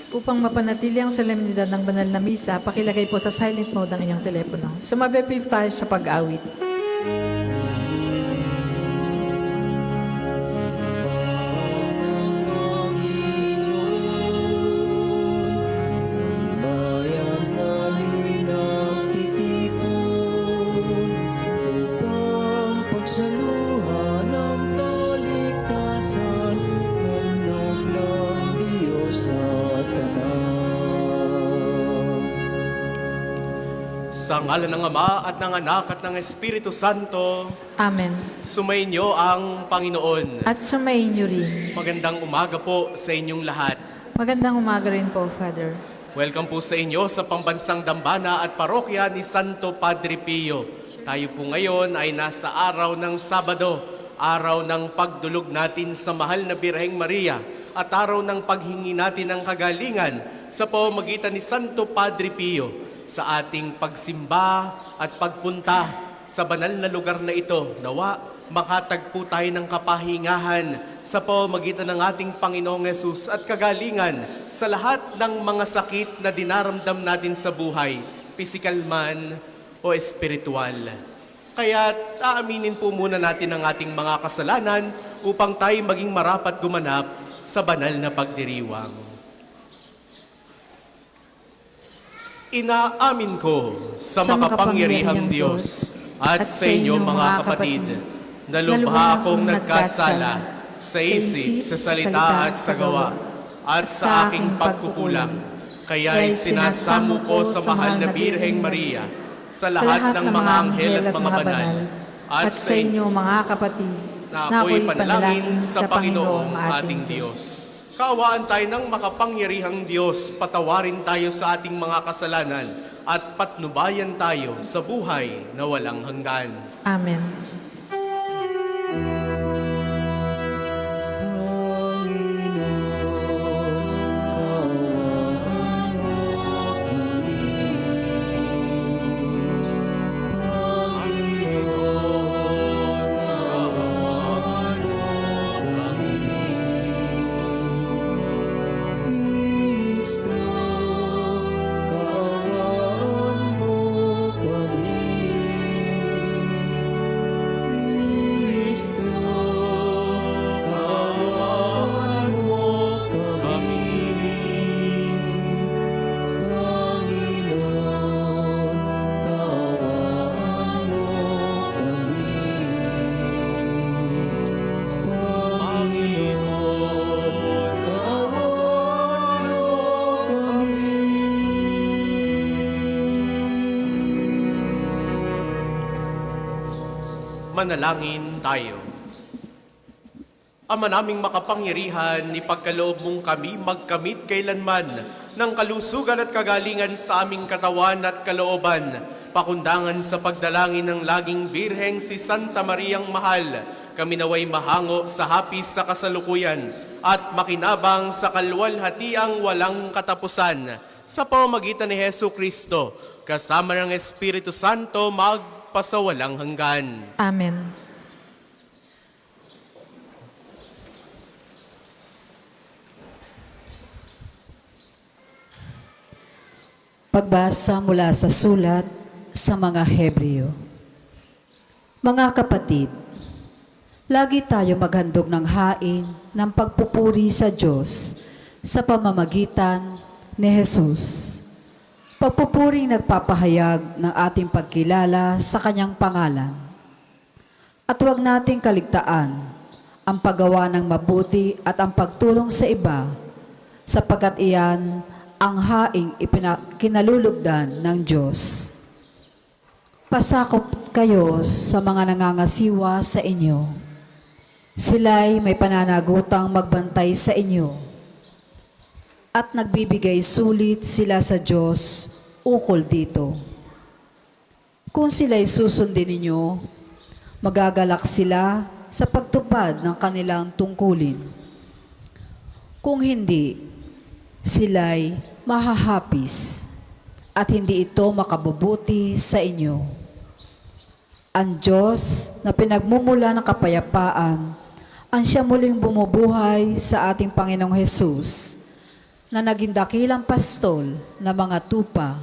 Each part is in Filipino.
Upang mapanatili ang solemnidad ng banal na misa, pakilagay po sa silent mode ang inyong telepono. Sumabi po tayo sa pag-awit. Sa ngalan ng Ama at ng Anak at ng Espiritu Santo, Amen. sumainyo ang Panginoon. At sumayin niyo rin. Magandang umaga po sa inyong lahat. Magandang umaga rin po, Father. Welcome po sa inyo sa Pambansang Dambana at Parokya ni Santo Padre Pio. Tayo po ngayon ay nasa araw ng Sabado, araw ng pagdulog natin sa mahal na Birheng Maria at araw ng paghingi natin ng kagalingan sa pamamagitan ni Santo Padre Pio. Sa ating pagsimba at pagpunta sa banal na lugar na ito, nawa makatagpo tayo ng kapahingahan sa pamamagitan ng ating Panginoong Hesus at kagalingan sa lahat ng mga sakit na dinaramdam natin sa buhay, pisikal man o espiritual. Kaya aaminin po muna natin ang ating mga kasalanan upang tayo maging marapat gumanap sa banal na pagdiriwang. Inaamin ko sa makapangyarihang Diyos at sa inyo mga kapatid na lubha akong nagkasala sa isip, sa salita at sa gawa at sa aking pagkukulang. Kaya'y sinasamo ko sa mahal na Birheng Maria, sa lahat ng mga anghel at mga banal, at sa inyo mga kapatid na ako'y panalangin sa Panginoong ating Diyos. Kaawaan tayo ng makapangyarihang Diyos, patawarin tayo sa ating mga kasalanan at patnubayan tayo sa buhay na walang hanggan. Amen. Manalangin tayo. Ama naming makapangyarihan, ipagkaloob mong kami magkamit kailanman ng kalusugan at kagalingan sa aming katawan at kalooban, pakundangan sa pagdalangin ng laging Birheng si Santa Mariang Mahal, kami naway mahango sa hapis sa kasalukuyan at makinabang sa kalwalhatiang walang katapusan sa pamamagitan ni Hesu Kristo, kasama ng Espiritu Santo magpasawalang hanggan. Amen. Pagbasa mula sa sulat sa mga Hebreo. Mga kapatid, lagi tayo maghandog ng hain ng pagpupuri sa Diyos sa pamamagitan ni Jesus. Pagpupuring nagpapahayag ng ating pagkilala sa Kanyang pangalan. At huwag nating kaligtaan ang paggawa ng mabuti at ang pagtulong sa iba, sapagkat iyan ang haing kinalulugdan ng Diyos. Pasakop kayo sa mga nangangasiwa sa inyo. Sila'y may pananagutang magbantay sa inyo. At nagbibigay sulit sila sa Diyos ukol dito. Kung sila'y susundin ninyo, magagalak sila sa pagtupad ng kanilang tungkulin. Kung hindi, sila'y mahahapis at hindi ito makabubuti sa inyo. Ang Diyos na pinagmumula ng kapayapaan ang siya muling bumubuhay sa ating Panginoong Hesus na naging dakilang pastol na mga tupa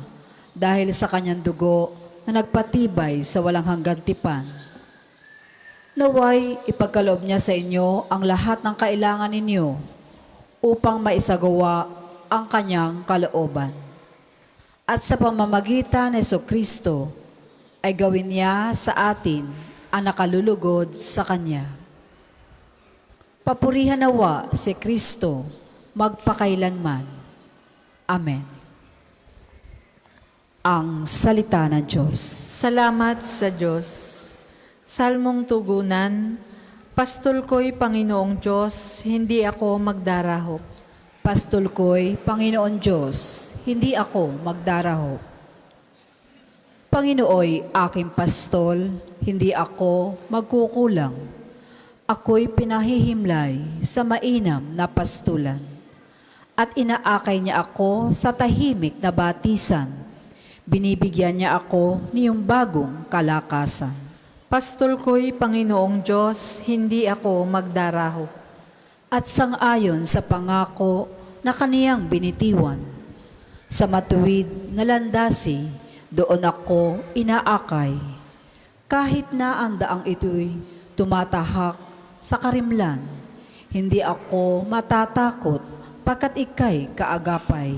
dahil sa kanyang dugo na nagpatibay sa walang hanggang tipan. Naway ipagkaloob niya sa inyo ang lahat ng kailangan ninyo upang maisagawa ang kanyang kalooban. At sa pamamagitan ni Jesucristo ay gawin niya sa atin ang nakalulugod sa Kanya. Papurihan nawa si Kristo magpakailanman. Amen. Ang salita ng Diyos. Salamat sa Diyos. Salmong tugunan, Pastol ko'y Panginoong Diyos, hindi ako magdarahop. Pastol ko'y Panginoon Diyos, hindi ako magdarahop. Panginooy aking pastol, hindi ako magkukulang. Ako'y pinahihimlay sa mainam na pastulan. At inaakay niya ako sa tahimik na batisan. Binibigyan niya ako niyong bagong kalakasan. Pastol ko'y Panginoong Diyos, hindi ako magdarahop. At sang-ayon sa pangako na kaniyang binitiwan. Sa matuwid na landasi, doon ako inaakay. Kahit na ang daang ito'y tumatahak sa karimlan, hindi ako matatakot pagkat ika'y kaagapay.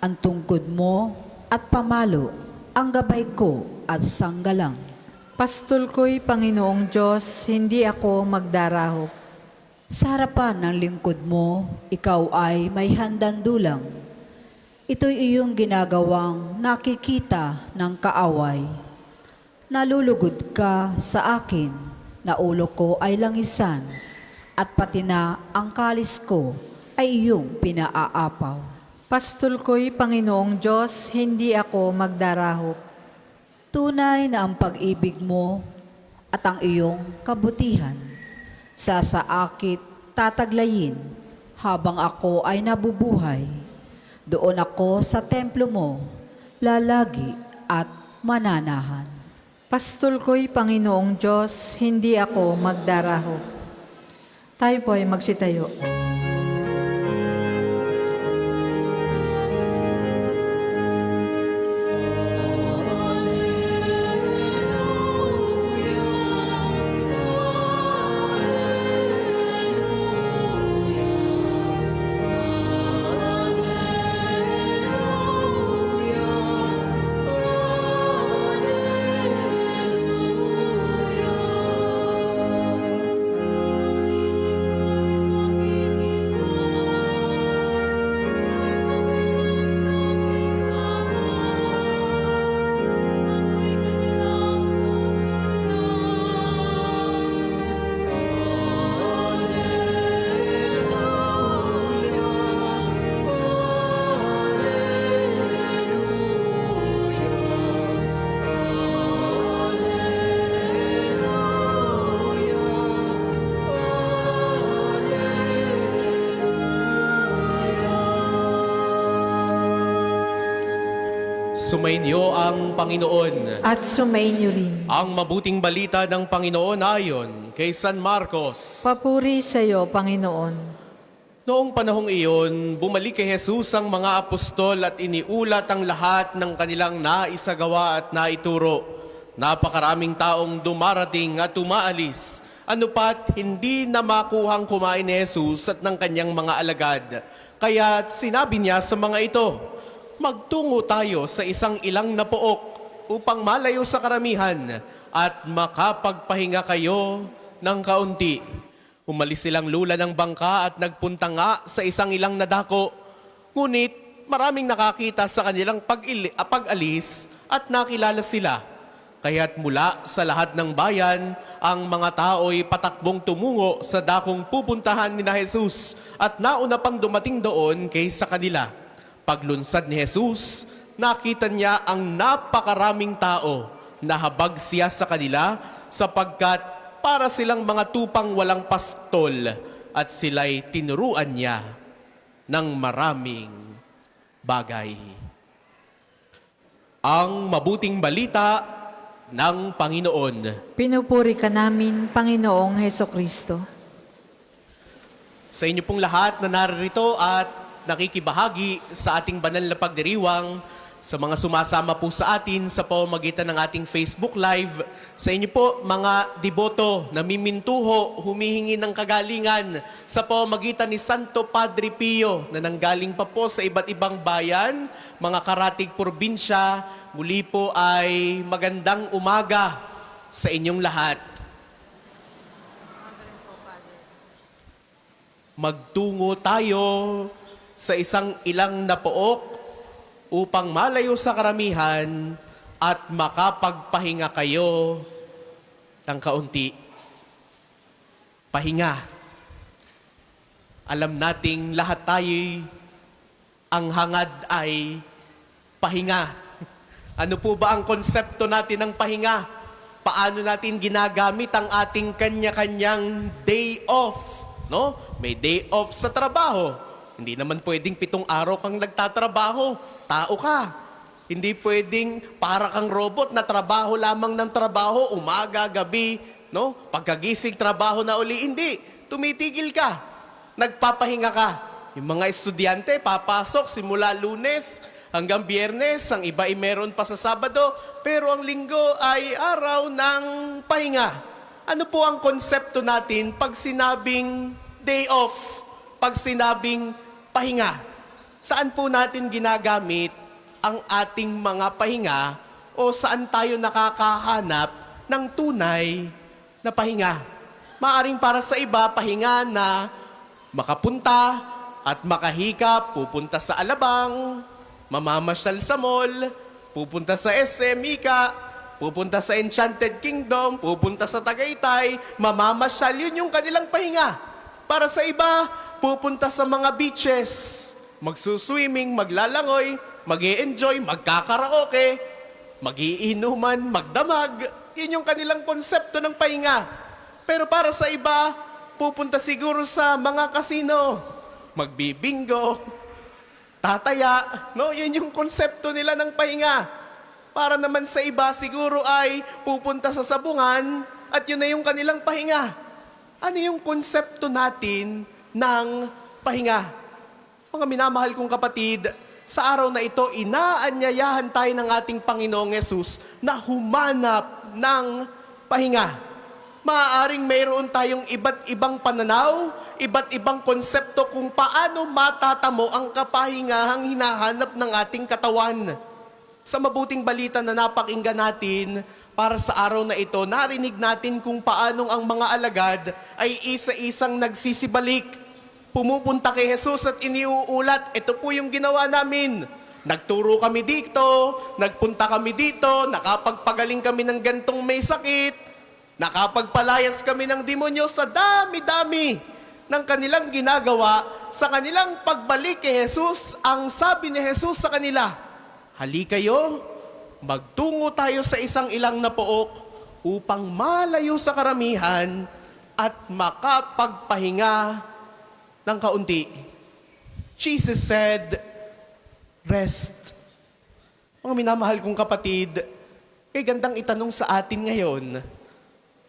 Ang tungkod mo at pamalo, ang gabay ko at sanggalang. Pastol ko'y Panginoong Diyos, hindi ako magdarahop. Sa harapan ng lingkod mo, ikaw ay may handandulang. Ito'y iyong ginagawang nakikita ng kaaway. Nalulugod ka sa akin, na ulo ko ay langisan, at pati na ang kalis ko ay iyong pinaaapaw. Pastol ko'y Panginoong Diyos, hindi ako magdarahop. Tunay na ang pag-ibig mo at ang iyong kabutihan, sasaakit tataglayin habang ako ay nabubuhay. Doon ako sa templo mo, lalagi at mananahan. Pastol ko'y Panginoong Diyos, hindi ako magdarahop. Tayo po ay magsitayo. Sumainyo ang Panginoon. At sumainyo rin. Ang mabuting balita ng Panginoon ayon kay San Marcos. Papuri sa iyo, Panginoon. Noong panahong iyon, bumalik kay Jesus ang mga apostol at iniulat ang lahat ng kanilang naisagawa at naituro. Napakaraming taong dumarating at umaalis. Ano pat hindi na makuhang kumain ni Jesus at ng kanyang mga alagad. Kaya sinabi niya sa mga ito, magtungo tayo sa isang ilang na pook upang malayo sa karamihan at makapagpahinga kayo ng kaunti. Umalis silang lula ng bangka at nagpunta nga sa isang ilang na dako. Ngunit maraming nakakita sa kanilang pag-alis at nakilala sila. Kaya't mula sa lahat ng bayan, ang mga tao'y patakbong tumungo sa dakong pupuntahan ni na Jesus at nauna pang dumating doon kaysa kanila. Paglunsad ni Jesus, nakita niya ang napakaraming tao. Nahabag siya sa kanila sapagkat para silang mga tupang walang pastol at sila'y tinuruan niya ng maraming bagay. Ang mabuting balita ng Panginoon. Pinupuri ka namin, Panginoong Hesukristo. Sa inyo pong lahat na naririto at nakikibahagi sa ating banal na pagdiriwang, sa mga sumasama po sa atin sa pamamagitan ng ating Facebook Live, sa inyo po mga deboto na mimintuho, humihingi ng kagalingan sa pamamagitan ni Santo Padre Pio na nanggaling pa po sa iba't ibang bayan, mga karatig probinsya, muli po ay magandang umaga sa inyong lahat. Magtungo tayo sa isang ilang na pook upang malayo sa karamihan at makapagpahinga kayo ng kaunti. Pahinga. Alam nating lahat tayo ang hangad ay pahinga. Ano po ba ang konsepto natin ng pahinga? Paano natin ginagamit ang ating kanya-kanyang day off? No? May day off sa trabaho. Hindi naman pwedeng 7 araw kang nagtatrabaho. Tao ka. Hindi pwedeng para kang robot na trabaho lamang ng trabaho, umaga, gabi, no? Pagkagising, trabaho na uli. Hindi. Tumitigil ka. Nagpapahinga ka. Yung mga estudyante, papasok simula Lunes hanggang Biyernes. Ang iba ay meron pa sa Sabado. Pero ang Linggo ay araw ng pahinga. Ano po ang konsepto natin pag sinabing day off? Pag sinabing pahinga? Saan po natin ginagamit ang ating mga pahinga o saan tayo nakakahanap ng tunay na pahinga? Maaring para sa iba, pahinga na makapunta at makahikap, pupunta sa Alabang, mamamasyal sa mall, pupunta sa SM, pupunta sa Enchanted Kingdom, pupunta sa Tagaytay, mamamasyal, yun yung kanilang pahinga. Para sa iba, pupunta sa mga beaches, magsuswimming, maglalangoy, mag-e-enjoy, magkakaraoke, mag-iinuman, magdamag. Yun yung kanilang konsepto ng pahinga. Pero para sa iba, pupunta siguro sa mga kasino, magbibingo, tataya. No? Yun yung konsepto nila ng pahinga. Para naman sa iba, siguro ay pupunta sa sabungan at yun na yung kanilang pahinga. Ano yung konsepto natin ng pahinga? Mga minamahal kong kapatid, sa araw na ito, inaanyayahan tayo ng ating Panginoong Yesus na humanap ng pahinga. Maaaring mayroon tayong iba't ibang pananaw, iba't ibang konsepto kung paano matatamo ang kapahingahang hinahanap ng ating katawan. Sa mabuting balita na napakinggan natin, para sa araw na ito, narinig natin kung paanong ang mga alagad ay isa-isang nagsisibalik. Pumupunta kay Jesus at iniuulat, ito po yung ginawa namin. Nagturo kami dito, nagpunta kami dito, nakapagpagaling kami ng gantong may sakit, nakapagpalayas kami ng demonyo sa dami-dami ng kanilang ginagawa. Sa kanilang pagbalik kay Jesus, ang sabi ni Jesus sa kanila, hali kayo, magtungo tayo sa isang ilang na pook upang malayo sa karamihan at makapagpahinga ng kaunti. Jesus said, rest. Mga minamahal kong kapatid, kay gandang itanong sa atin ngayon,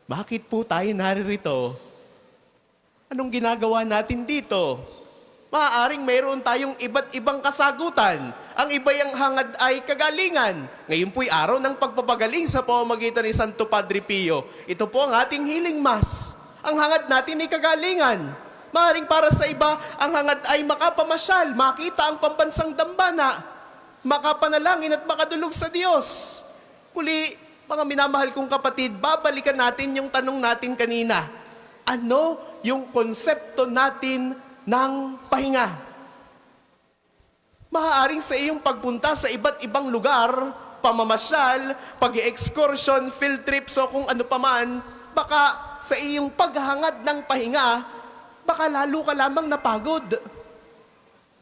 bakit po tayo naririto? Anong ginagawa natin dito? Maaaring mayroon tayong iba't ibang kasagutan. Ang iba yung hangad ay kagalingan. Ngayon po'y araw ng pagpapagaling sa pamamagitan ni Santo Padre Pio. Ito po ang ating healing mass. Ang hangad natin ay kagalingan. Maaaring para sa iba, ang hangad ay makapamasyal, makita ang pambansang dambana, makapanalangin at makadulog sa Diyos. Muli, mga minamahal kong kapatid, babalikan natin yung tanong natin kanina. Ano yung konsepto natin ng pahinga? Maaaring sa iyong pagpunta sa iba't ibang lugar, pamamasyal, pag-excursion, field trips o kung ano paman, baka sa iyong paghangad ng pahinga, baka lalo ka lamang napagod.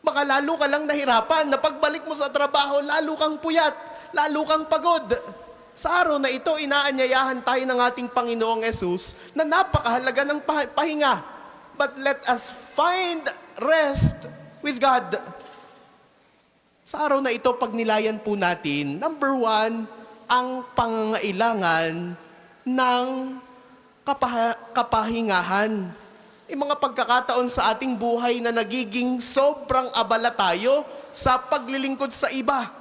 Baka lalo ka lang nahirapan na pagbalik mo sa trabaho, lalo kang puyat, lalo kang pagod. Sa araw na ito, inaanyayahan tayo ng ating Panginoong Yesus na napakahalaga ng pahinga. But let us find rest with God. Sa araw na ito, pag nilayan po natin, number 1, ang pangangailangan ng kapahingahan. mga pagkakataon sa ating buhay na nagiging sobrang abala tayo sa paglilingkod sa iba.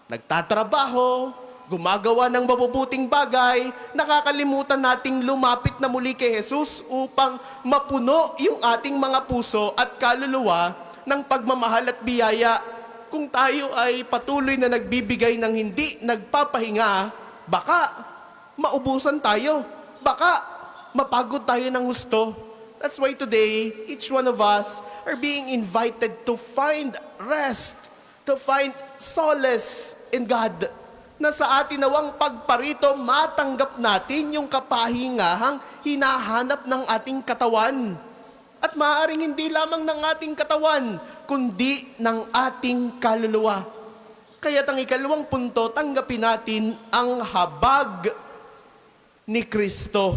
Nagtatrabaho, gumagawa ng mabubuting bagay, nakakalimutan nating lumapit na muli kay Jesus upang mapuno yung ating mga puso at kaluluwa ng pagmamahal at biyaya. Kung tayo ay patuloy na nagbibigay ng hindi nagpapahinga, baka maubusan tayo, baka mapagod tayo ng husto. That's why today, each one of us are being invited to find rest, to find solace in God. Na sa atin nawang pagparito, matanggap natin yung kapahingahang hinahanap ng ating katawan. At maaaring hindi lamang ng ating katawan, kundi ng ating kaluluwa. Kaya't ang ikalawang punto, tanggapin natin ang habag ni Kristo.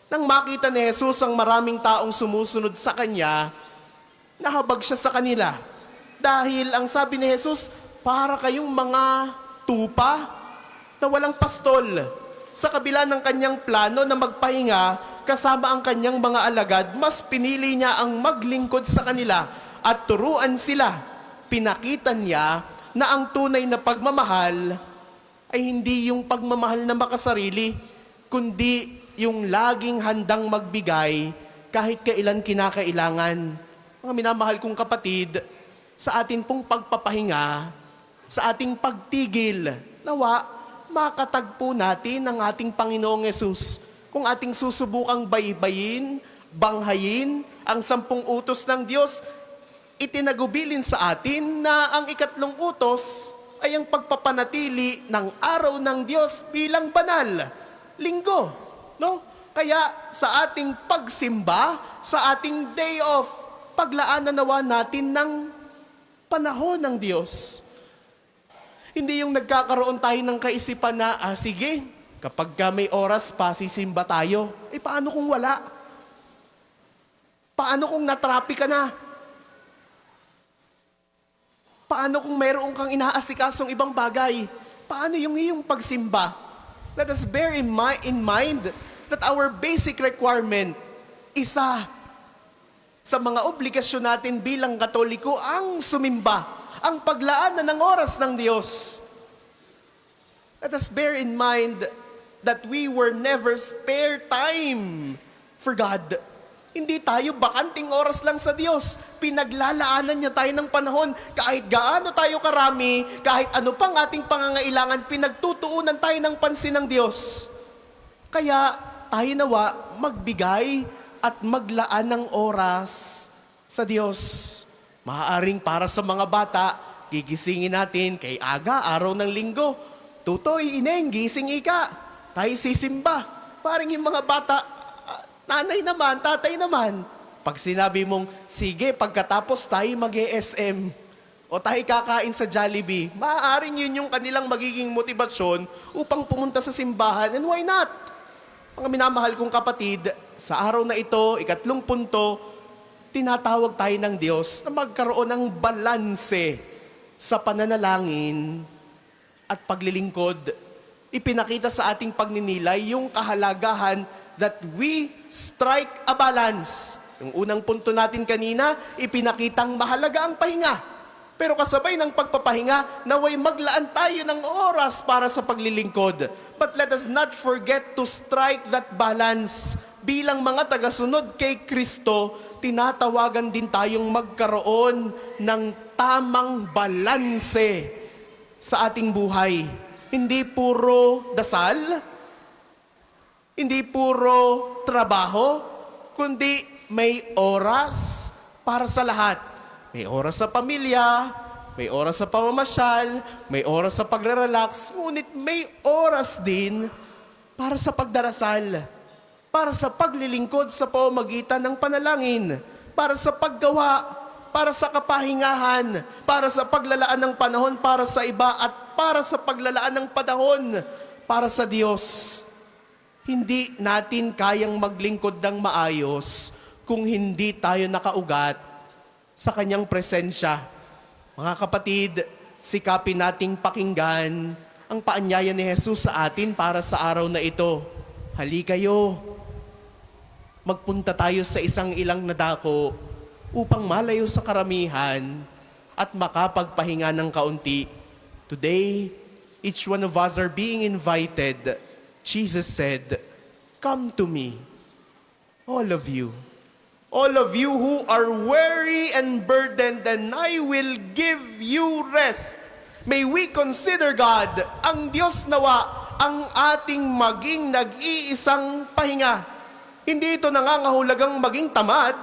Nang makita ni Jesus ang maraming taong sumusunod sa Kanya, nahabag siya sa kanila. Dahil ang sabi ni Jesus, para kayong mga tupa na walang pastol. Sa kabila ng Kanyang plano na magpahinga, kasama ang Kanyang mga alagad, mas pinili niya ang maglingkod sa kanila at turuan sila. Pinakita niya na ang tunay na pagmamahal ay hindi yung pagmamahal na makasarili, kundi yung laging handang magbigay kahit kailan kinakailangan. Mga minamahal kong kapatid, sa atin pong pagpapahinga, sa ating pagtigil, nawa, makatagpo natin ang ating Panginoong Yesus. Kung ating susubukang baybayin, banghayin ang 10 utos ng Diyos, itinagubilin sa atin na ang ikatlong utos ay ang pagpapanatili ng araw ng Diyos bilang banal, linggo. No? Kaya sa ating pagsimba, sa ating day off, paglaanan nawa natin ng panahon ng Diyos. Hindi yung nagkakaroon tayo ng kaisipan na, sige, kapag may oras pa, sisimba tayo. Paano kung wala? Paano kung natrapik ka na? Paano kung mayroon kang inaasikasong ibang bagay? Paano yung iyong pagsimba? Let us bear in mind that our basic requirement, isa sa mga obligasyon natin bilang Katoliko, ang sumimba, ang paglaan ng oras ng Diyos. Let us bear in mind that we were never spare time for God. Hindi tayo bakanting oras lang sa Diyos. Pinaglalaanan niya tayo ng panahon. Kahit gaano tayo karami, kahit ano pang ating pangangailangan, pinagtutuunan tayo ng pansin ng Diyos. Kaya tayo nawa magbigay at maglaan ng oras sa Diyos. Maaaring para sa mga bata, gigisingin natin kay aga, araw ng linggo. Tutoy, ineng, gising ika. Tayo sisimba. Parang yung mga bata, nanay naman, tatay naman. Pag sinabi mong, sige, pagkatapos tayo mag-ESM o tayo kakain sa Jollibee, maaaring yun yung kanilang magiging motibasyon upang pumunta sa simbahan. And why not? Mga minamahal kong kapatid, sa araw na ito, ikatlong punto, tinatawag tayo ng Diyos na magkaroon ng balanse sa pananalangin at paglilingkod. Ipinakita sa ating pagninilay yung kahalagahan that we strike a balance. Yung unang punto natin kanina, ipinakitang mahalaga ang pahinga. Pero kasabay ng pagpapahinga, naway maglaan tayo ng oras para sa paglilingkod. But let us not forget to strike that balance. Bilang mga tagasunod kay Kristo, tinatawagan din tayong magkaroon ng tamang balanse sa ating buhay. Hindi puro dasal, hindi puro trabaho, kundi may oras para sa lahat. May oras sa pamilya, may oras sa pamamasyal, may oras sa pagre-relax, ngunit may oras din para sa pagdarasal, para sa paglilingkod sa pamamagitan ng panalangin, para sa paggawa, para sa kapahingahan, para sa paglalaan ng panahon para sa iba at para sa paglalaan ng panahon para sa Diyos. Hindi natin kayang maglingkod ng maayos kung hindi tayo nakaugat sa Kanyang presensya. Mga kapatid, sikapin nating pakinggan ang paanyaya ni Jesus sa atin para sa araw na ito. Halikayo, magpunta tayo sa isang ilang na dako upang malayo sa karamihan at makapagpahinga ng kaunti. Today, each one of us are being invited. Jesus said, "Come to me, all of you who are weary and burdened, and I will give you rest." May we consider God, ang Diyos nawa, ang ating maging nag-iisang pahinga. Hindi ito nangangahulugang maging tamad,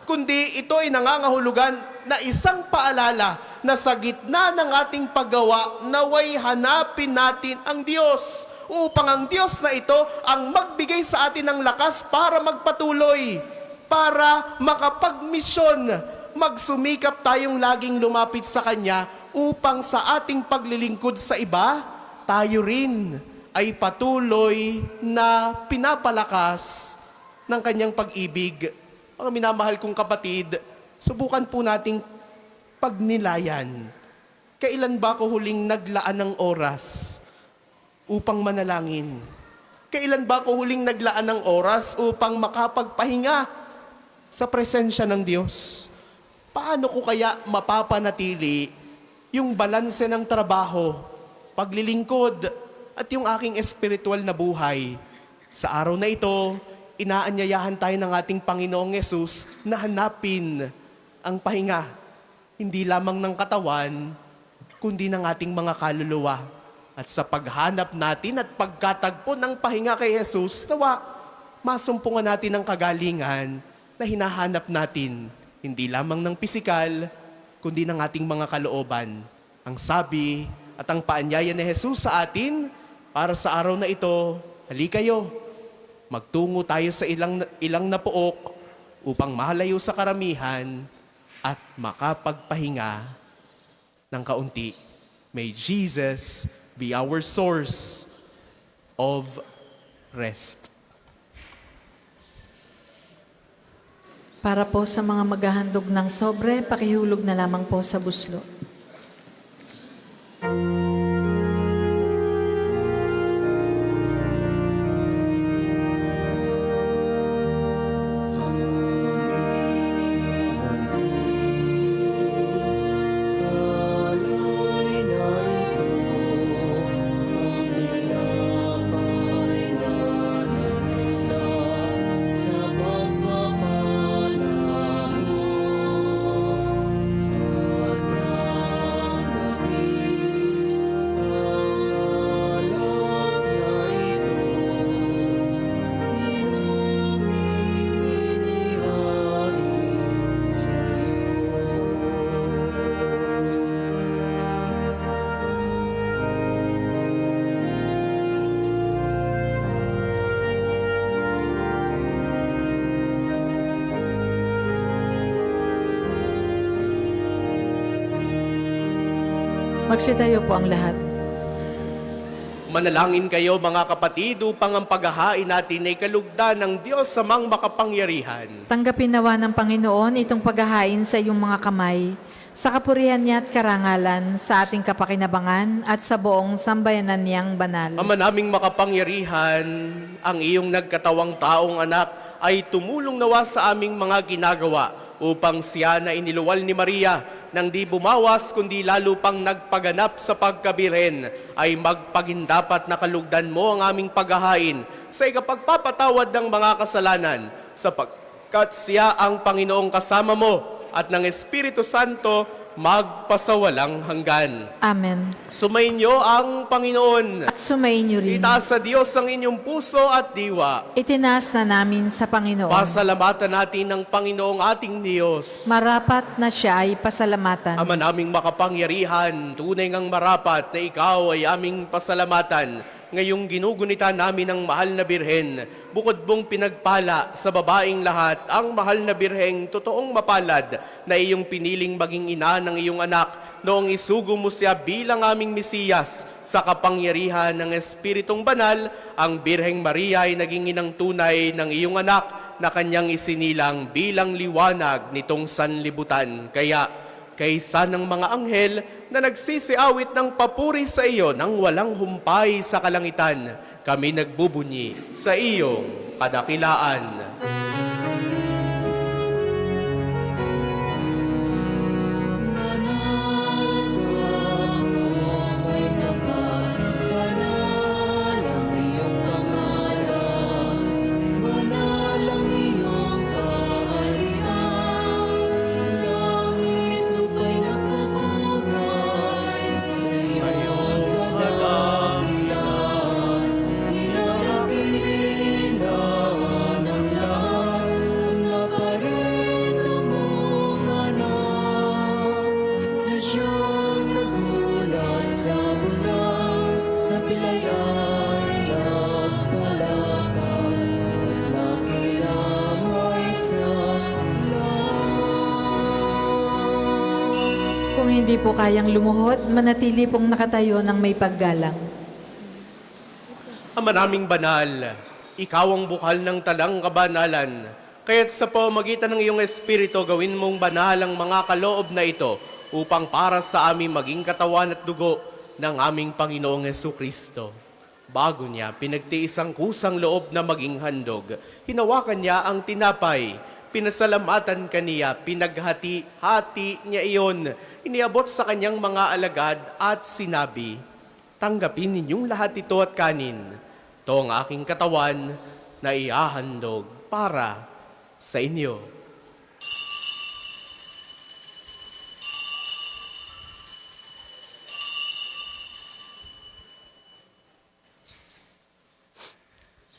kundi ito ay nangangahulugan na isang paalala na sa gitna ng ating paggawa, naway hanapin natin ang Diyos upang ang Diyos na ito ang magbigay sa atin ng lakas para magpatuloy, para makapagmisyon. Magsumikap tayong laging lumapit sa Kanya upang sa ating paglilingkod sa iba, tayo rin ay patuloy na pinapalakas ng Kanyang pag-ibig. Mga minamahal kong kapatid, subukan po nating pagnilayan. Kailan ba ako huling naglaan ng oras upang manalangin? Kailan ba ako huling naglaan ng oras upang makapagpahinga sa presensya ng Diyos? Paano ko kaya mapapanatili yung balanse ng trabaho, paglilingkod, at yung aking espiritual na buhay? Sa araw na ito, inaanyayahan tayo ng ating Panginoong Yesus na hanapin ang pahinga, hindi lamang ng katawan, kundi ng ating mga kaluluwa. At sa paghanap natin at pagkatagpo ng pahinga kay Jesus, nawa, masumpungan natin ang kagalingan na hinahanap natin, hindi lamang ng pisikal, kundi ng ating mga kalooban. Ang sabi at ang paanyaya ni Jesus sa atin, para sa araw na ito, halikayo, magtungo tayo sa ilang na puok upang mahalayo sa karamihan at makapagpahinga ng kaunti. May Jesus be our source of rest. Para po sa mga maghahandog ng sobre, pakihulog na lamang po sa buslo. Magsitayo po ang lahat. Manalangin kayo mga kapatid upang ang paghahain natin ay kalugdan ng Diyos samang makapangyarihan. Tanggapin nawa ng Panginoon itong paghahain sa iyong mga kamay, sa kapurihan niya at karangalan, sa ating kapakinabangan at sa buong sambayanan niyang banal. Ama naming makapangyarihan, ang iyong nagkatawang taong anak ay tumulong nawa sa aming mga ginagawa upang siya na iniluwal ni Maria nang di bumawas kundi lalo pang nagpaganap sa pagkabirhen ay magpagindapat na kalugdan mo ang aming paghahain sa ikapagpapatawad ng mga kasalanan sapagkat siya ang Panginoong kasama mo at ng Espiritu Santo magpasawalang hanggan. Amen. Sumainyo ang Panginoon. At sumayin niyo rin. Itaas sa Diyos ang inyong puso at diwa. Itinaas na namin sa Panginoon. Pasalamatan natin ng Panginoong ating Diyos. Marapat na siya ay pasalamatan. Ama naming makapangyarihan, tunay ngang marapat na ikaw ay aming pasalamatan. Ngayong ginugunita namin ang mahal na birhen, bukod mong pinagpala sa babaeng lahat, ang mahal na birheng totoong mapalad na iyong piniling maging ina ng iyong anak noong isugo mo siya bilang aming Mesiyas sa kapangyarihan ng Espiritong Banal. Ang Birheng Maria ay naging inang tunay ng iyong anak na kanyang isinilang bilang liwanag nitong sanlibutan. Kaya kaysa ng mga anghel na nagsisiawit ng papuri sa iyo nang walang humpay sa kalangitan, kami nagbubunyi sa iyong kadakilaan. Kung hindi po kayang lumuhod, manatili pong nakatayo ng may paggalang. Ama naming banal, ikaw ang bukal ng talang kabanalan. Kaya't sa pamamagitan ng iyong Espiritu, gawin mong banal ang mga kaloob na ito upang para sa amin maging katawan at dugo ng aming Panginoong Jesucristo. Bago niya pinagtiis ang kusang loob na maging handog, hinawakan niya ang tinapay, pinasalamatan kaniya, pinaghati-hati niya iyon, iniabot sa kanyang mga alagad at sinabi, "Tanggapin ninyong lahat ito at kanin. Ito ang aking katawan na iahandog para sa inyo."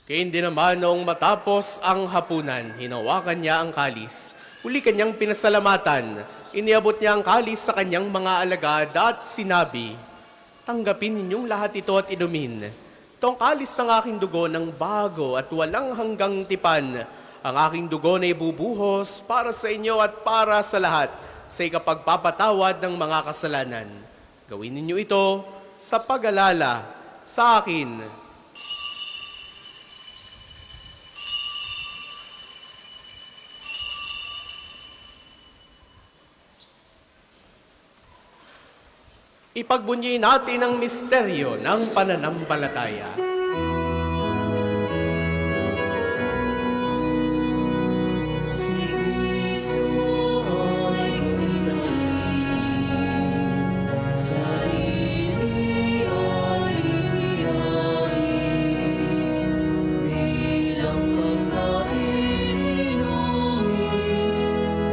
Kaya hindi naman noong matapos ang hapunan, hinawakan niya ang kalis. Uli kanyang pinasalamatan, iniabot niya ang kalis sa kanyang mga alagad at sinabi, "Tanggapin ninyong lahat ito at inumin. Itong kalis ng aking dugo ng bago at walang hanggang tipan. Ang aking dugo na ibubuhos para sa inyo at para sa lahat sa ikapagpapatawad ng mga kasalanan. Gawin ninyo ito sa pag-alala sa akin." Ipagbunyi natin ang misteryo ng pananampalataya. Si Cristo ay pinahintay, sarili ay inihain, bilang pagkain inumin,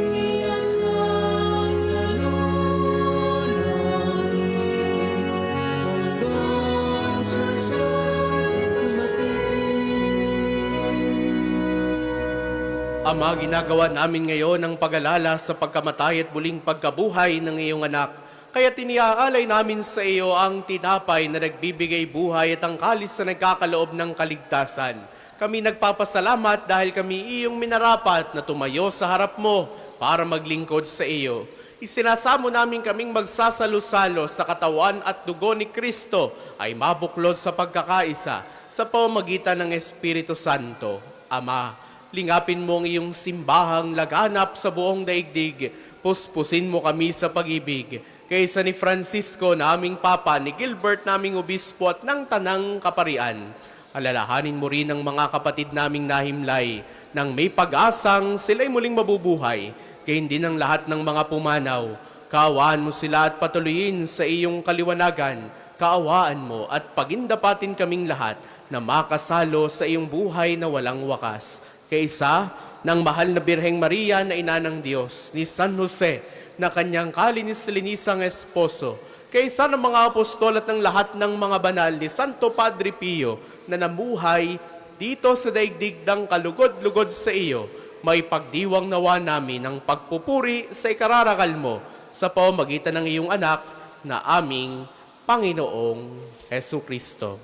inasal sa lunahin, hanggang sa siya'y dumating. Ama, ginagawa namin ngayon ang pag-alala sa pagkamatay at muling pagkabuhay ng iyong anak. Kaya tiniaalay namin sa iyo ang tinapay na nagbibigay buhay at ang kalis na nagkakaloob ng kaligtasan. Kami nagpapasalamat dahil kami iyong minarapat na tumayo sa harap mo para maglingkod sa iyo. Isinasamo namin kaming magsasalo-salo sa katawan at dugo ni Kristo ay mabuklod sa pagkakaisa sa pamamagitan ng Espiritu Santo. Ama, lingapin mo ang iyong simbahang laganap sa buong daigdig. Puspusin mo kami sa pag-ibig. Kaysa ni Francisco na aming Papa, ni Gilbert naming Obispo at ng Tanang Kaparian. Alalahanin mo rin ang mga kapatid naming nahimlay nang may pag-asang sila'y muling mabubuhay. Gayon din ang lahat ng mga pumanaw. Kaawaan mo sila at patuloyin sa iyong kaliwanagan. Kaawaan mo at pagindapatin kaming lahat na makasalo sa iyong buhay na walang wakas. Kaysa ng mahal na Birheng Maria na ina ng Diyos, ni San Jose na kanyang kalinis-linisang esposo, kaysa ng mga apostol at ng lahat ng mga banal ni Santo Padre Pio na namuhay dito sa daigdig ng kalugod-lugod sa iyo, may pagdiwang nawa namin ang pagpupuri sa ikararangal mo sa pamamagitan ng iyong anak na aming Panginoong Jesucristo.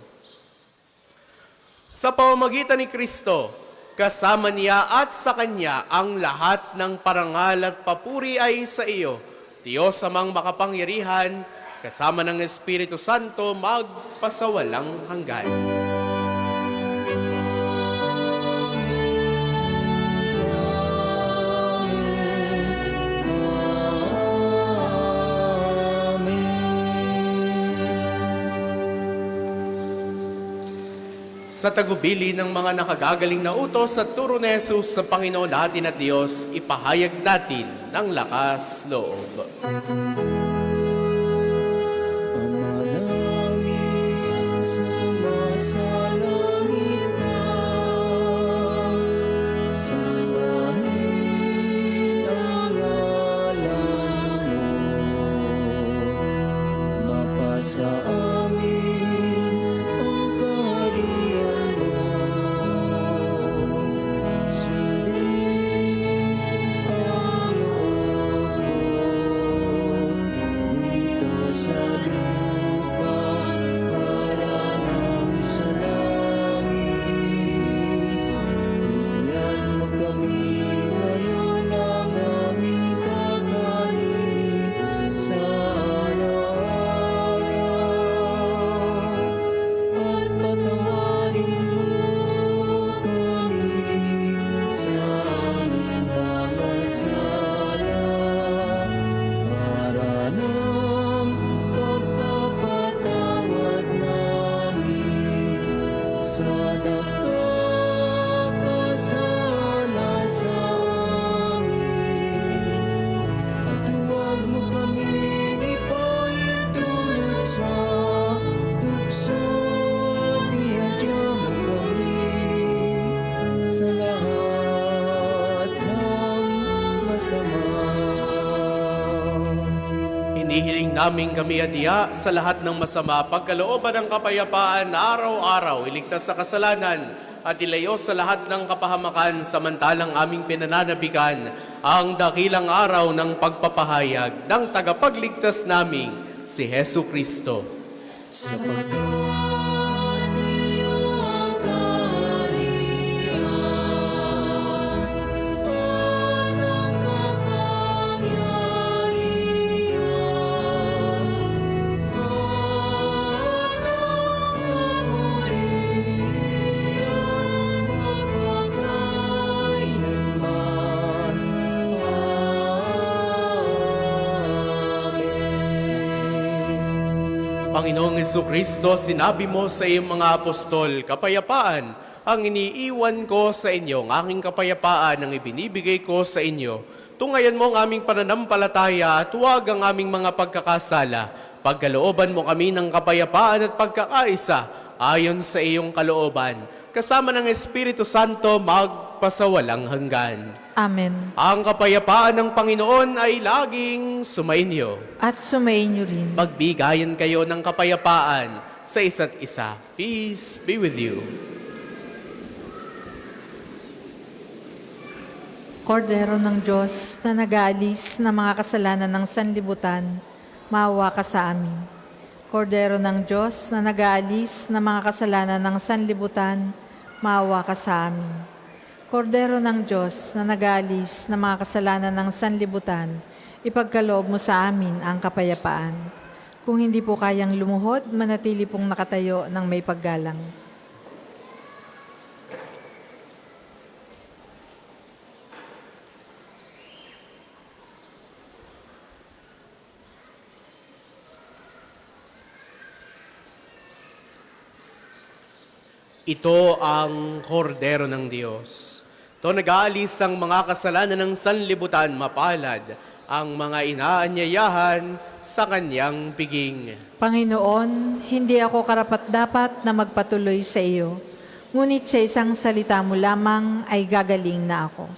Sa pamamagitan ni Kristo, kasama niya at sa Kanya ang lahat ng parangal at papuri ay sa iyo, Diyos amang makapangyarihan, kasama ng Espiritu Santo, magpasawalang hanggan. Sa tagubili ng mga nakagagaling na utos at turo ni Jesus sa Panginoon natin at Diyos, ipahayag natin ng lakas loob. Ama namin, sumasalangit ka, sambahin ang ngalan mo, mapasa amin ang kaharian mo, sundin ang loob mo, dito sa lupa para naming kami adiya sa lahat ng masama, pagkalooban ng kapayapaan na araw-araw, iligtas sa kasalanan, at ilayo sa lahat ng kapahamakan, samantalang aming pinananabikan ang dakilang araw ng pagpapahayag ng tagapagligtas naming si Hesu Kristo. Sapagkat iyo ang kaharian at ang kapangyarihan at ang kapurihan magpakailanman. Amen. Panginoong Jesucristo, sinabi mo sa iyong mga apostol, kapayapaan ang iniiwan ko sa inyo, ang aking kapayapaan ang ibinibigay ko sa inyo. Tungayan mo ang aming pananampalataya at huwag ang aming mga pagkakasala. Pagkalooban mo kami ng kapayapaan at pagkakaisa ayon sa iyong kalooban. Kasama ng Espiritu Santo magpasawalang hanggan. Amen. Ang kapayapaan ng Panginoon ay laging sumainyo. At sumainyo rin. Magbigayan kayo ng kapayapaan sa isa't isa. Peace be with you. Kordero ng Diyos na nag-aalis ng mga kasalanan ng sanlibutan, maawa ka sa amin. Kordero ng Diyos na nag-aalis ng mga kasalanan ng sanlibutan, maawa ka sa amin. Kordero ng Diyos na nag-aalis ng mga kasalanan ng sanlibutan, ipagkaloob mo sa amin ang kapayapaan. Kung hindi po kayang lumuhod, manatili pong nakatayo ng may paggalang. Ito ang kordero ng Diyos. Ito nag-aalis ang mga kasalanan ng sanlibutan, mapalad ang mga inaanyayahan sa kanyang piging. Panginoon, hindi ako karapat-dapat na magpatuloy sa iyo, ngunit sa isang salita mo lamang ay gagaling na ako.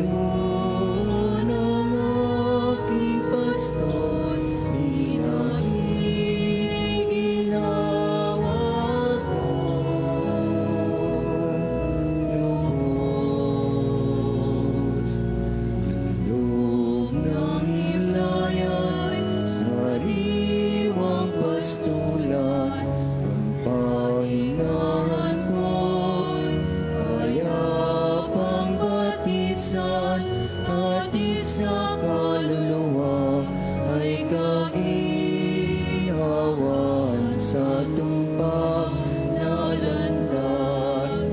Panginoon ang aking pastor, pinahihinawa ko. Lubos, handog ng himlayan, sariwang pastulan, ang pahingahan ko'y payapang batisan, hatid sa kaluluwa ay kaginhawan sa tumpak na landas,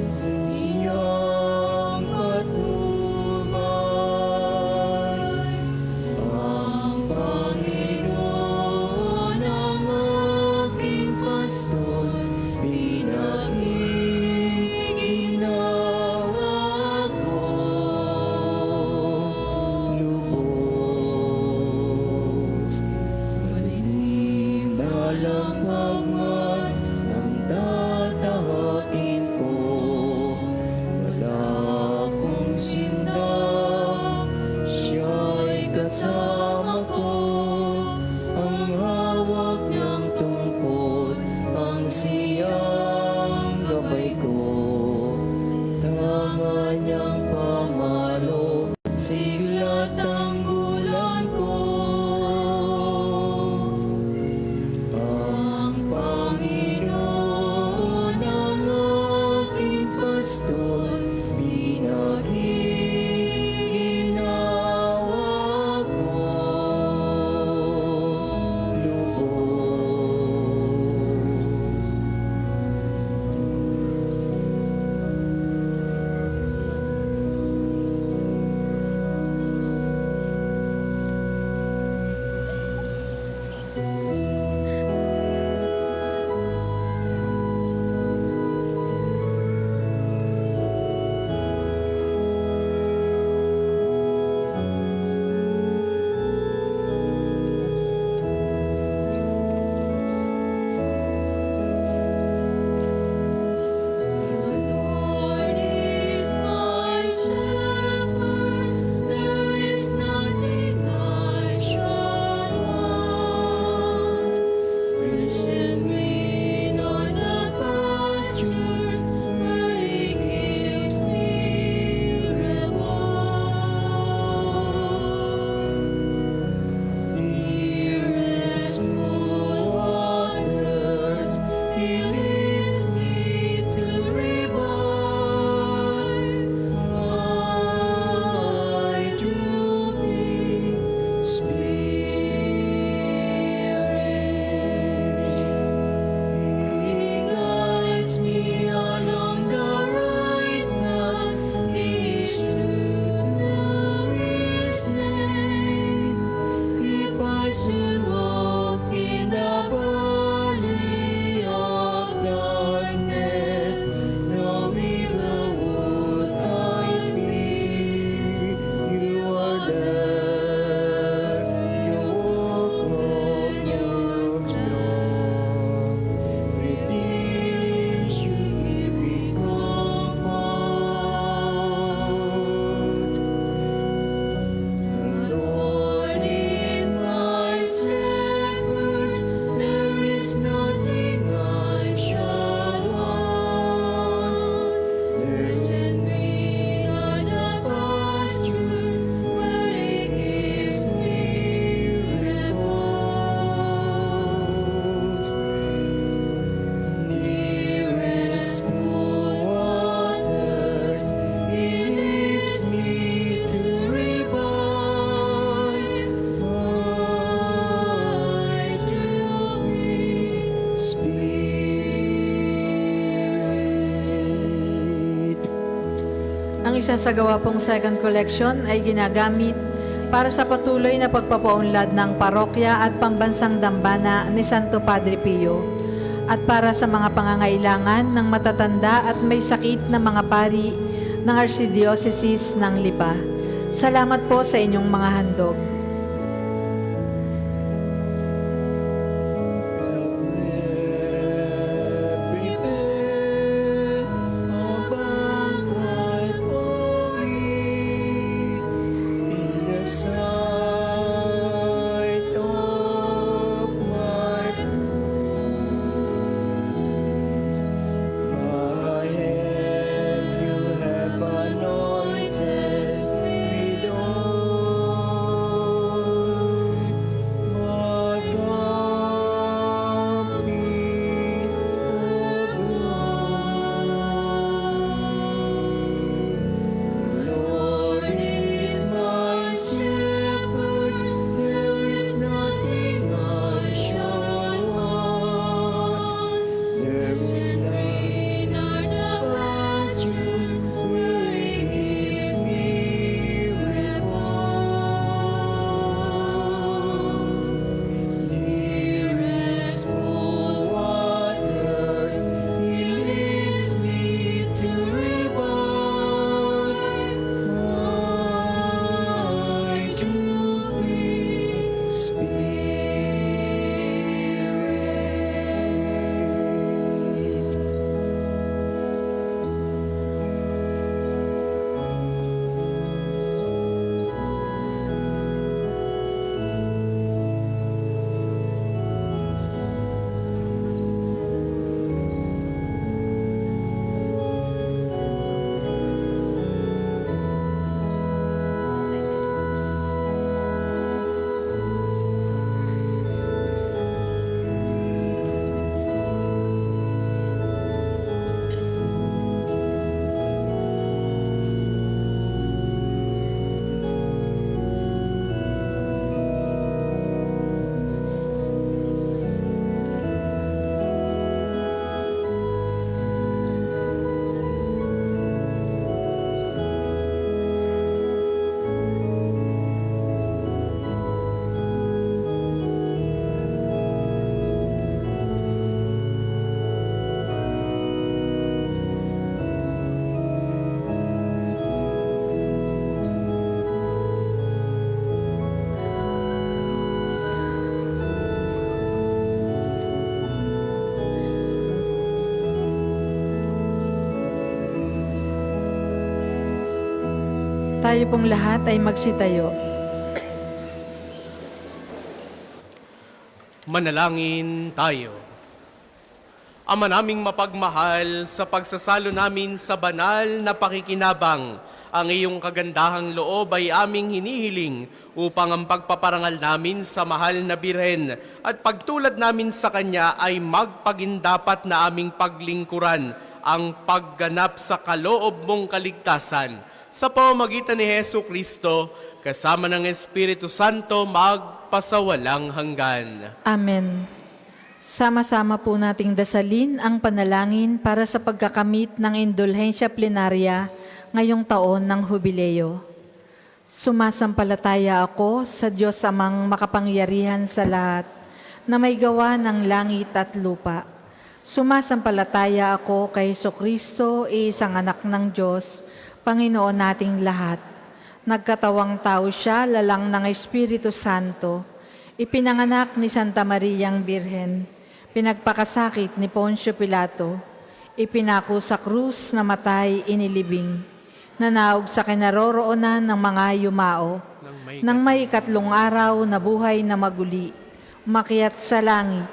siyang patnubay. Ang Panginoon ang aking pastor, pinahihinawa ko. Lubos, madilim na lampag man ang tatahakin ko. Wala akong sinda, siya'y kasama ko. Ang hawak niyang tungkod, ang siyang gabay ko. Tanga niyang pamalo, sigla't tanggulan ko. Ang Panginoon ang aking pastor, Ang isasagawa pong second collection ay ginagamit para sa patuloy na pagpapaunlad ng parokya at pambansang dambana ni Santo Padre Pio at para sa mga pangangailangan ng matatanda at may sakit na mga pari ng Archdiocese ng Lipa. Salamat po sa inyong mga handog. Prepare a banquet for me in the sight of my friends. My head you have anointed with oil. My cup is overflowing. Lord is my shepherd, there is nothing I shall want. There is none pastures where He gives me repose. Near restful waters, He leads me to rebound. My drooping spirit. Tayo pong lahat ay magsitayo. Manalangin tayo. Ama naming mapagmahal, sa pagsasalo namin sa banal na pakikinabang, ang iyong kagandahang loob ay aming hinihiling upang ang pagpaparangal namin sa mahal na Birhen at pagtulad namin sa Kanya ay magpagindapat na aming paglingkuran ang pagganap sa kaloob mong kaligtasan. Sa pamamagitan ni Hesu Kristo, kasama ng Espiritu Santo, magpasawalang hanggan. Amen. Sama-sama po nating dasalin ang panalangin para sa pagkakamit ng indulhensya plenarya ngayong taon ng Hubileo. Sumasampalataya ako sa Diyos Amang makapangyarihan sa lahat, na may gawa ng langit at lupa. Sumasampalataya ako kay Jesucristo, isang anak ng Diyos, Panginoon nating lahat. Nagkatawang tao siya, lalang ng Espiritu Santo. Ipinanganak ni Santa Mariang Birhen. Pinagpakasakit ni Poncio Pilato. Ipinako sa krus, namatay, inilibing. Nanaog sa kinaroroonan ng mga yumao. Nang may ikatlong araw na buhay na maguli. Umakyat sa langit.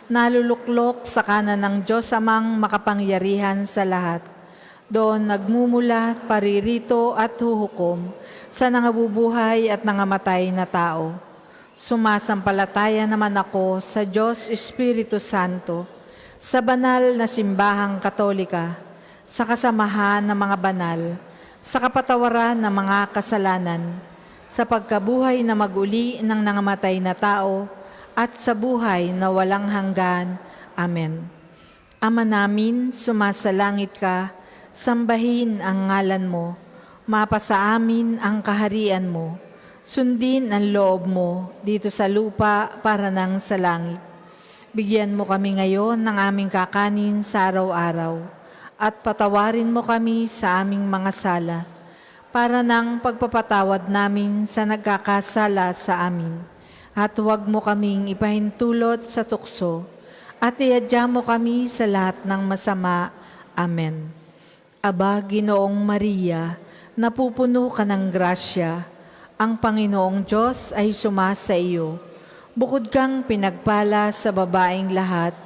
Naluluklok sa kanan ng Diyos Amang makapangyarihan sa lahat. Doon nagmumula, paririto at huhukom sa nangabubuhay at nangamatay na tao. Sumasampalataya naman ako sa Diyos Espiritu Santo, sa banal na simbahang katolika, sa kasamahan ng mga banal, sa kapatawaran ng mga kasalanan, sa pagkabuhay na maguli ng nangamatay na tao, at sa buhay na walang hanggan. Amen. Ama namin, sumasalangit ka, sambahin ang ngalan mo. Mapasa amin ang kaharian mo. Sundin ang loob mo dito sa lupa para nang sa langit. Bigyan mo kami ngayon ng aming kakanin sa araw-araw at patawarin mo kami sa aming mga sala para nang pagpapatawad namin sa nagkakasala sa amin. At huwag mo kaming ipahintulot sa tukso at iadya mo kami sa lahat ng masama. Amen. Aba, Ginoong Maria, napupuno ka ng grasya, ang Panginoong Diyos ay sumasa iyo. Bukod kang pinagpala sa babaeng lahat,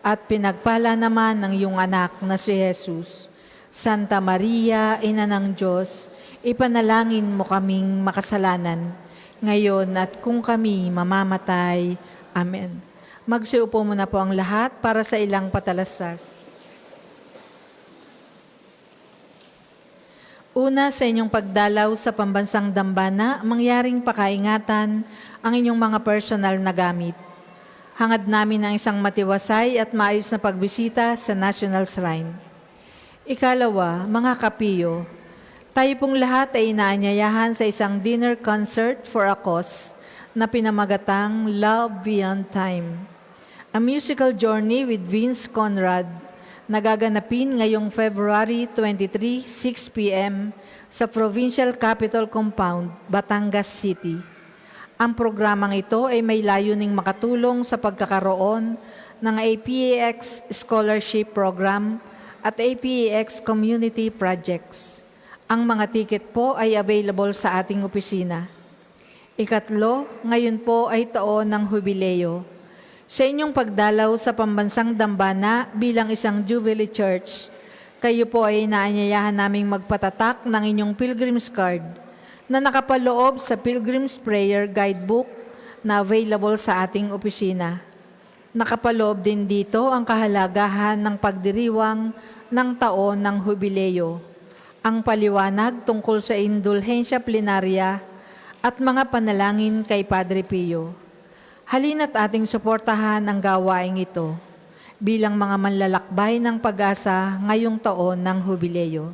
at pinagpala naman ng iyong anak na si Jesus. Santa Maria, Ina ng Diyos, ipanalangin mo kaming makasalanan, ngayon at kung kami mamamatay. Amen. Magsiupo muna po ang lahat para sa ilang patalastas. Una, sa inyong pagdalaw sa pambansang dambana, mangyaring pakaingatan ang inyong mga personal na gamit. Hangad namin ang isang matiwasay at maayos na pagbisita sa National Shrine. Ikalawa, mga kapiyo, tayo pong lahat ay inaanyayahan sa isang dinner concert for a cause na pinamagatang Love Beyond Time. A musical journey with Vince Conrad, nagaganapin ngayong February 23, 6 p.m. sa Provincial Capitol Compound, Batangas City. Ang programang ito ay may layuning makatulong sa pagkakaroon ng APAX Scholarship Program at APAX Community Projects. Ang mga tiket po ay available sa ating opisina. Ikatlo, ngayon po ay taon ng Hubileo. Sa inyong pagdalaw sa pambansang dambana bilang isang Jubilee Church, kayo po ay inaanyayahan naming magpatatak ng inyong Pilgrim's Card na nakapaloob sa Pilgrim's Prayer Guidebook na available sa ating opisina. Nakapaloob din dito ang kahalagahan ng pagdiriwang ng taon ng Hubileo, ang paliwanag tungkol sa indulhensya plenarya at mga panalangin kay Padre Pio. Halina't ating suportahan ang gawaing ito bilang mga manlalakbay ng pag-asa ngayong taon ng Hubileo.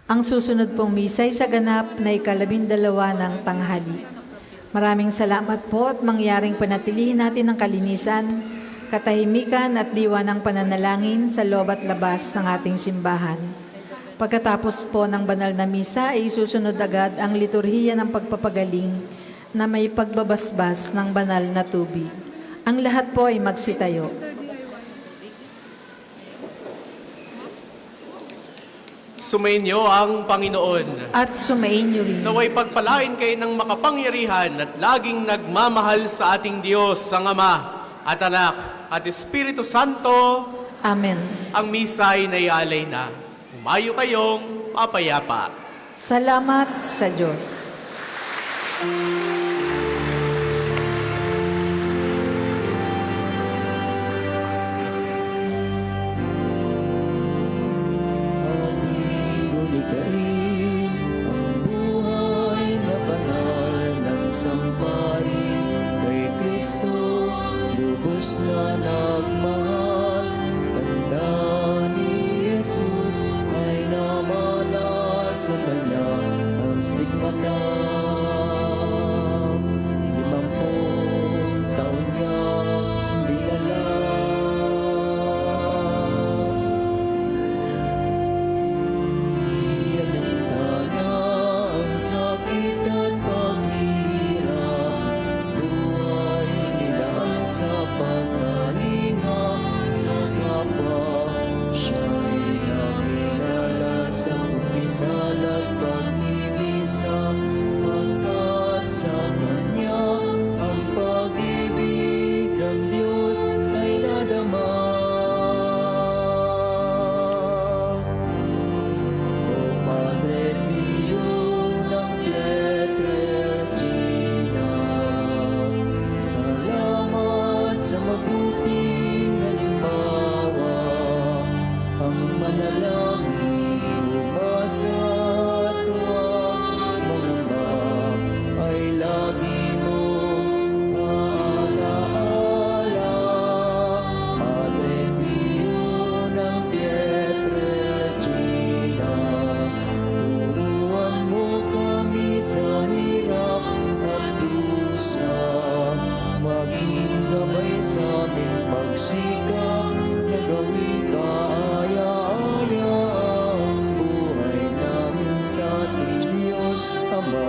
Ang susunod pong misay sa ganap na ika-12 ng tanghali. Maraming salamat po at mangyaring panatilihin natin ang kalinisan, katahimikan at diwa ng pananalangin sa loob at labas ng ating simbahan. Pagkatapos po ng banal na misa ay susunod agad ang liturhiya ng pagpapagaling na may pagbabasbas ng banal na tubig. Ang lahat po ay magsitayo. Sumainyo ang Panginoon. At sumainyo rin. Naway pagpalain kayo ng makapangyarihan at laging nagmamahal sa ating Diyos, ang Ama at Anak at Espiritu Santo. Amen. Ang misa ay naialay na. Umayo kayong papayapa. Salamat sa Diyos. Ating gunitain ang buhay na banal ng samparin kay Kristo, lubos na nagmahal. Tanda ni Jesus ay namala sa kanya ang stigmata. 50 taon niyang dinala. Ialinta niya ang sakit at paghirap, buhay nilaan sa pagkalinga sa kapwa. Siya'y nakilala sa kumpisal at pag-ibisa, pagkat sa kanya ang pag-ibig ng Diyos ay nadama. O Padre Pio ng Pietrelcina, salamat sa mabuting halimbawa. Ang manalangin, umasa at huwag mangamba ay lagi mo sa ating Diyos Ama.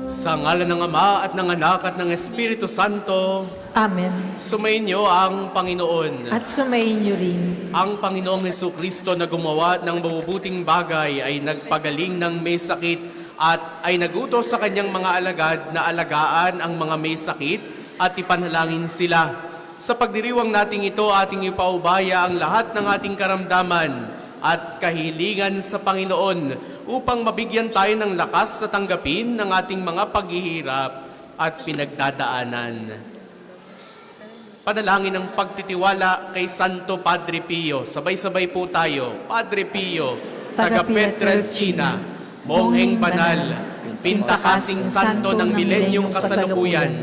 Sa ngalan ng Ama at ng Anak at ng Espiritu Santo, Amen. sumainyo ang Panginoon. At sumayin niyo rin. Ang Panginoong Hesukristo na gumawa ng mabubuting bagay ay nagpagaling ng may sakit at ay nagutos sa kanyang mga alagad na alagaan ang mga may sakit at ipanalangin sila. Sa pagdiriwang nating ito, ating ipaubaya ang lahat ng ating karamdaman at kahilingan sa Panginoon upang mabigyan tayo ng lakas sa tanggapin ng ating mga paghihirap at pinagdadaanan. Panalangin ng pagtitiwala kay Santo Padre Pio. Sabay-sabay po tayo. Padre Pio, taga Pietrelcina, Mongheng Banal, Pintakasing Santo ng Milenyong Kasalukuyan,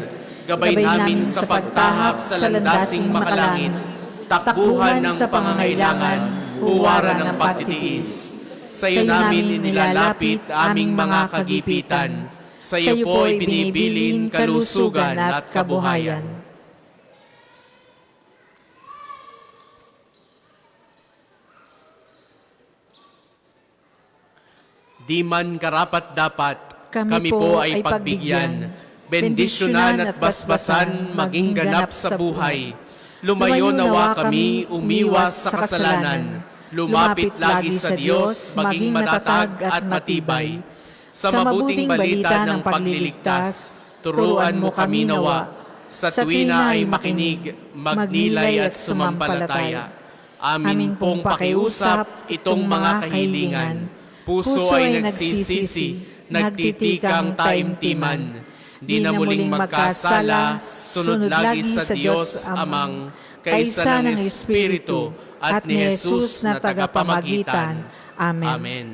gabay namin sa pagtahak sa landasing makalangit, takbuhan ng pangangailangan, huwaran ng pagtitiis. Sa iyo namin inilalapit aming mga kagipitan. Sa iyo po ibinibilin kalusugan at kabuhayan. Di man karapat-dapat, kami po ay pagbigyan, bendisyonan at basbasan maging ganap sa buhay. Lumayo nawa kami, umiwas sa kasalanan, lumapit lagi sa Diyos, maging matatag at matibay. Sa mabuting balita ng pagliligtas, turuan mo kami nawa. Sa tuwina ay makinig, magnilay at sumampalataya. Amin pong pakiusap itong mga kahilingan. Puso ay nagsisisi, nagtitikang taimtiman. Di na muling magkasala, sunod lagi sa Diyos Amang, kaysa ng Espiritu at ni Jesus na tagapamagitan. Amen. Amen.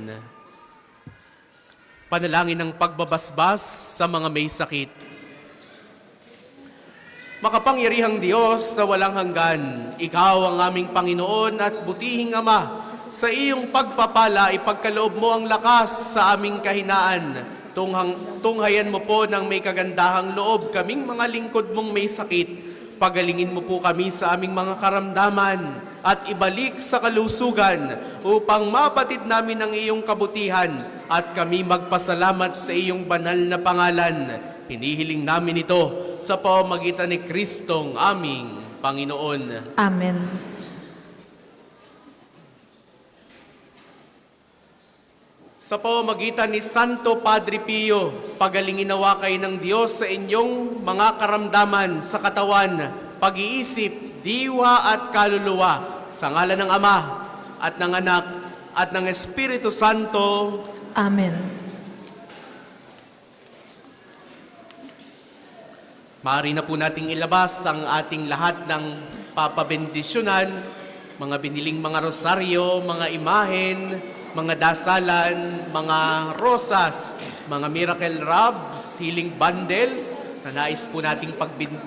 Panalangin ng pagbabasbas sa mga may sakit. Makapangyarihang Diyos na walang hanggan, Ikaw ang aming Panginoon at butihing Ama. Sa iyong pagpapala, ipagkaloob mo ang lakas sa aming kahinaan. Tunghayan mo po ng may kagandahang loob kaming mga lingkod mong may sakit. Pagalingin mo po kami sa aming mga karamdaman at ibalik sa kalusugan upang mapatid namin ang iyong kabutihan at kami magpasalamat sa iyong banal na pangalan. Pinihiling namin ito sa pamamagitan ni Kristong aming Panginoon. Amen. Sa pamamagitan ni Santo Padre Pio, pagalingin nawa kayo ng Diyos sa inyong mga karamdaman sa katawan, pag-iisip, diwa at kaluluwa. Sa ngalan ng Ama at ng Anak at ng Espiritu Santo. Amen. Maaari na po nating ilabas ang ating lahat ng papabendisyonan, mga biniling mga rosaryo, mga imahen, mga dasalan, mga rosas, mga miracle robes, healing bundles na nais po nating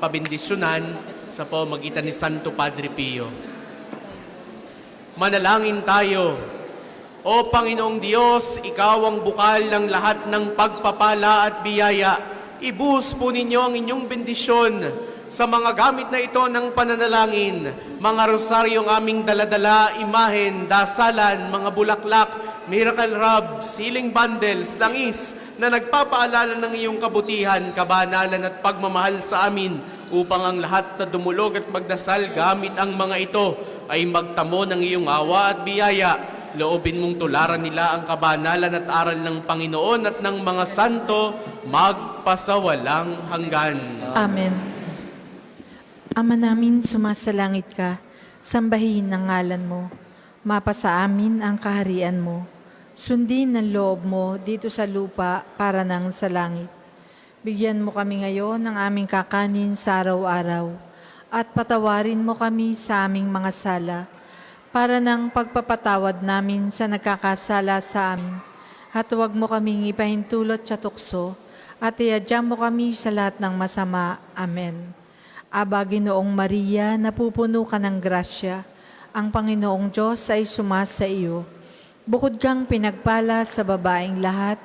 pabendisyonan sa pamamagitan ni Santo Padre Pio. Manalangin tayo. O Panginoong Diyos, Ikaw ang bukal ng lahat ng pagpapala at biyaya. Ibuhos po ninyo ang inyong bendisyon sa mga gamit na ito ng pananalangin, mga rosaryong aming daladala, imahen, dasalan, mga bulaklak, miracle robes, healing bundles, langis na nagpapaalala ng iyong kabutihan, kabanalan at pagmamahal sa amin upang ang lahat na dumulog at magdasal gamit ang mga ito ay magtamo ng iyong awa at biyaya. Loobin mong tularan nila ang kabanalan at aral ng Panginoon at ng mga santo magpasawalang hanggan. Amen. Ama namin, sumasalangit ka, sambahin ang ngalan mo. Mapasa amin ang kaharian mo. Sundin ang loob mo dito sa lupa para nang sa langit. Bigyan mo kami ngayon ng aming kakanin sa araw-araw at patawarin mo kami sa aming mga sala para nang pagpapatawad namin sa nagkakasala sa amin. At huwag mo kaming ipahintulot sa tukso at iadya mo kami sa lahat ng masama. Amen. Aba, Ginoong Maria, napupuno ka ng grasya. Ang Panginoong Diyos ay sumasa iyo. Bukod kang pinagpala sa babaeng lahat,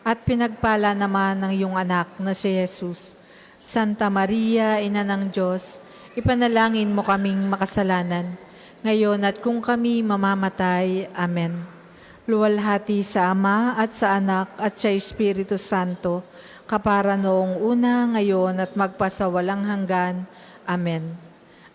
at pinagpala naman ng iyong anak na si Jesus. Santa Maria, Ina ng Diyos, ipanalangin mo kaming makasalanan, ngayon at kung kami mamamatay. Amen. Luwalhati sa Ama at sa Anak at sa Espiritu Santo, kapara noong una, ngayon at magpasawalang hanggan. Amen.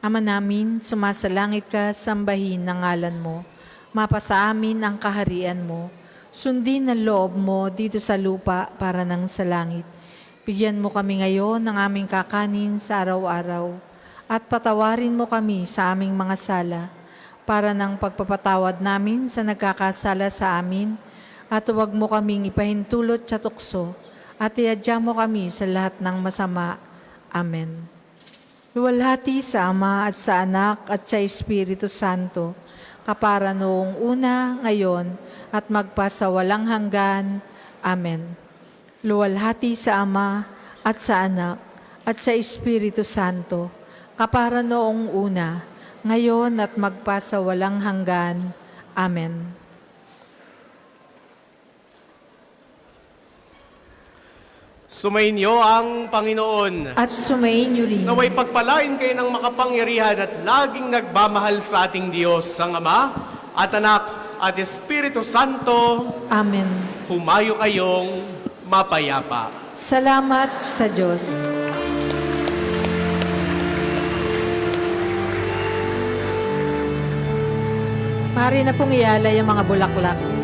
Ama namin, sumasalangit ka, sambahin ang ngalan mo. Mapasa amin ang kaharian mo. Sundin ang loob mo dito sa lupa para nang sa langit. Bigyan mo kami ngayon ng aming kakanin sa araw-araw at patawarin mo kami sa aming mga sala para ng pagpapatawad namin sa nagkakasala sa amin at huwag mo kaming ipahintulot sa tukso at iadya mo kami sa lahat ng masama. Amen. Luwalhati sa Ama at sa Anak at sa Espiritu Santo, kapara noong una, ngayon, at magpasawalang hanggan. Amen. Luwalhati sa Ama at sa Anak at sa Espiritu Santo, kapara noong una, ngayon at magpasawalang hanggan. Amen. Sumainyo ang Panginoon. At sumainyo rin. Naway pagpalain kayo ng makapangyarihan at laging nagmamahal sa ating Diyos, ang Ama at Anak at Espiritu Santo. Amen. Humayo kayong mapayapa. Salamat sa Diyos. Maaari na pong ialay ang mga bulaklak.